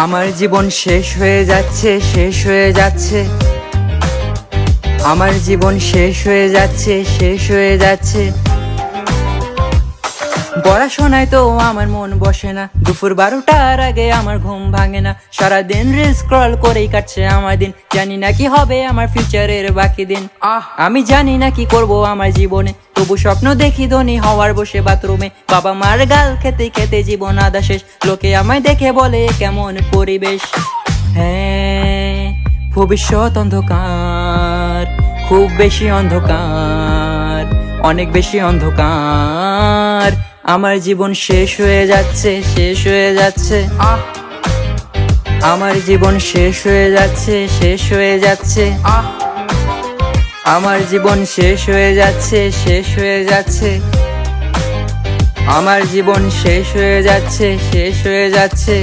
আমার জীবন শেষ হয়ে যাচ্ছে, শেষ হয়ে যাচ্ছে। আমার জীবন শেষ হয়ে যাচ্ছে, শেষ হয়ে যাচ্ছে। পড়াশোনায় তো আমার মন বসে না, দুপুর 12টার আগে আমার ঘুম ভাঙে না। সারাদিন রিল স্ক্রল করেই কাটছে আমার দিন, জানি না কি হবে আমার ফিউচারের বাকি দিন। আমি জানি না কি করব আমার জীবনে, তবু স্বপ্ন দেখি ধনী হওয়ার, বসে বাথরুমে বাবা মার গাল খেতে খেতে জীবন আধা শেষ। লোকে আমায় দেখে বলে কেমন পরিবেশ। হ্যাঁ, ভবিষ্যৎ অন্ধকার, খুব বেশি অন্ধকার, অনেক বেশি অন্ধকার। আমার জীবন শেষ হয়ে যাচ্ছে, শেষ হয়ে যাচ্ছে। আমার জীবন শেষ হয়ে যাচ্ছে, শেষ হয়ে যাচ্ছে। আমার জীবন শেষ হয়ে যাচ্ছে, শেষ হয়ে যাচ্ছে। আমার জীবন শেষ হয়ে যাচ্ছে, শেষ হয়ে যাচ্ছে।